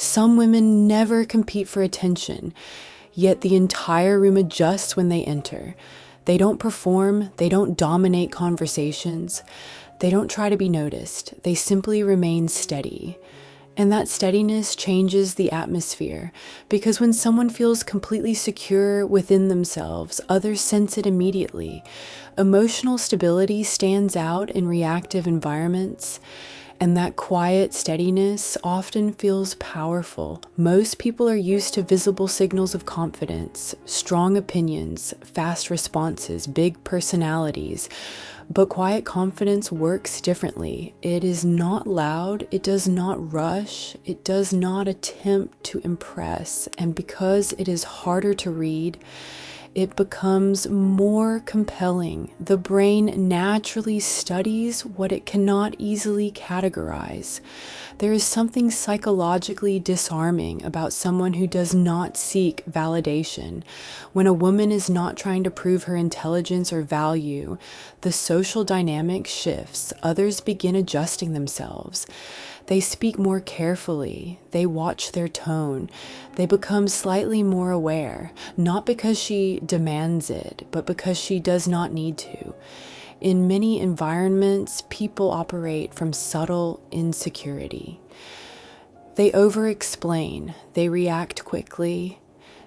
Some women never compete for attention, yet the entire room adjusts when they enter. They don't perform, they don't dominate conversations, they don't try to be noticed, they simply remain steady. And that steadiness changes the atmosphere, because when someone feels completely secure within themselves, others sense it immediately. Emotional stability stands out in reactive environments, and that quiet steadiness often feels powerful. Most people are used to visible signals of confidence, strong opinions, fast responses, big personalities. But quiet confidence works differently. It is not loud, it does not rush, it does not attempt to impress. And because it is harder to read, it becomes more compelling. The brain naturally studies what it cannot easily categorize. There is something psychologically disarming about someone who does not seek validation. When a woman is not trying to prove her intelligence or value, the social dynamic shifts. Others begin adjusting themselves. They speak more carefully. They watch their tone. They become slightly more aware, not because she demands it, but because she does not need to. In many environments, people operate from subtle insecurity. They over-explain. They react quickly.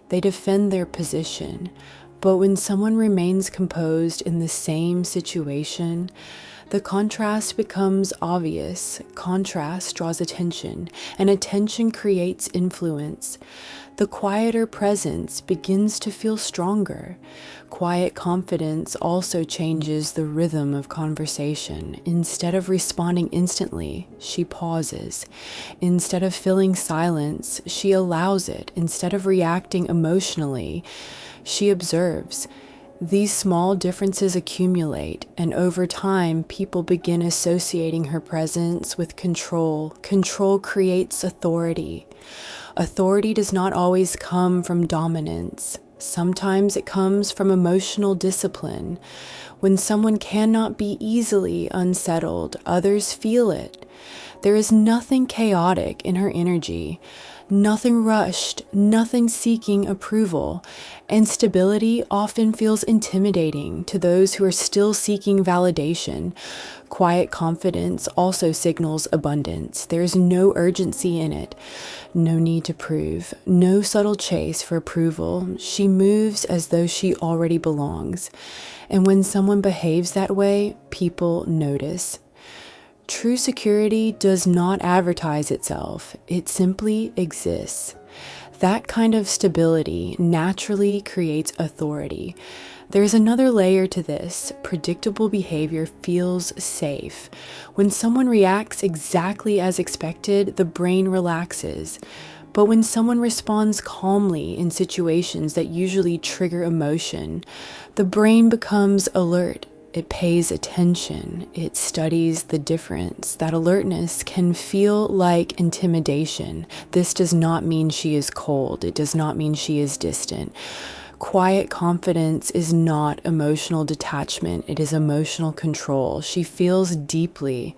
They defend their position. But when someone remains composed in the same situation, the contrast becomes obvious. Contrast draws attention, and attention creates influence. The quieter presence begins to feel stronger. Quiet confidence also changes the rhythm of conversation. Instead of responding instantly, she pauses. Instead of filling silence, she allows it. Instead of reacting emotionally, she observes. These small differences accumulate, and over time, people begin associating her presence with control. Control creates authority. Authority does not always come from dominance. Sometimes it comes from emotional discipline. When someone cannot be easily unsettled, others feel it. There is nothing chaotic in her energy. Nothing rushed, nothing seeking approval, and stability often feels intimidating to those who are still seeking validation. Quiet confidence also signals abundance. There is no urgency in it, no need to prove, no subtle chase for approval. She moves as though she already belongs. And when someone behaves that way, people notice. True security does not advertise itself, it simply exists. That kind of stability naturally creates authority. There's another layer to this. Predictable behavior feels safe. When someone reacts exactly as expected, the brain relaxes. But when someone responds calmly in situations that usually trigger emotion, the brain becomes alert. It pays attention. It studies the difference. That alertness can feel like intimidation. This does not mean she is cold. It does not mean she is distant. Quiet confidence is not emotional detachment. It is emotional control. She feels deeply,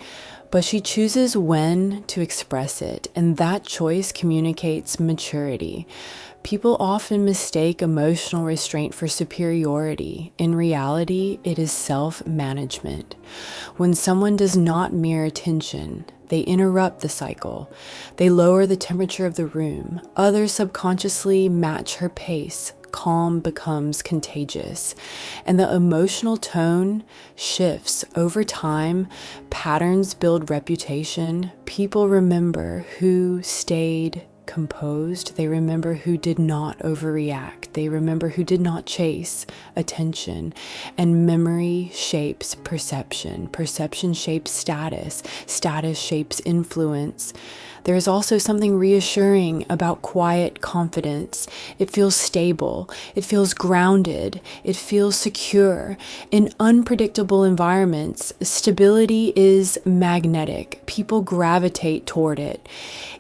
but she chooses when to express it, and that choice communicates maturity. People often mistake emotional restraint for superiority. In reality, it is self-management. When someone does not mirror attention, they interrupt the cycle. They lower the temperature of the room. Others subconsciously match her pace. Calm becomes contagious, and the emotional tone shifts over time. Patterns build reputation. People remember who stayed composed. They remember who did not overreact. They remember who did not chase attention. And memory shapes perception. Perception shapes status. Status shapes influence. There is also something reassuring about quiet confidence. It feels stable. It feels grounded. It feels secure. In unpredictable environments, stability is magnetic. People gravitate toward it,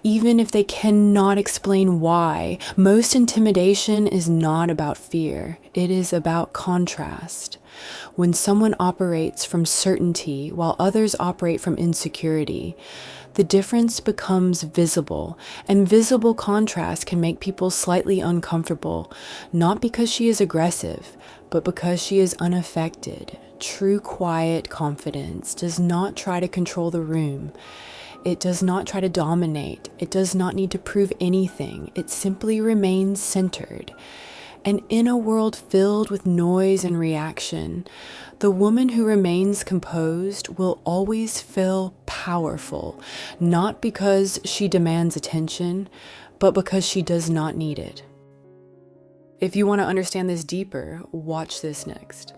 even if they cannot explain why. Most intimidation is not about fear. It is about contrast. When someone operates from certainty while others operate from insecurity, the difference becomes visible, and visible contrast can make people slightly uncomfortable, not because she is aggressive, but because she is unaffected. True quiet confidence does not try to control the room. It does not try to dominate. It does not need to prove anything. It simply remains centered. And in a world filled with noise and reaction, the woman who remains composed will always feel powerful, not because she demands attention, but because she does not need it. If you want to understand this deeper, watch this next.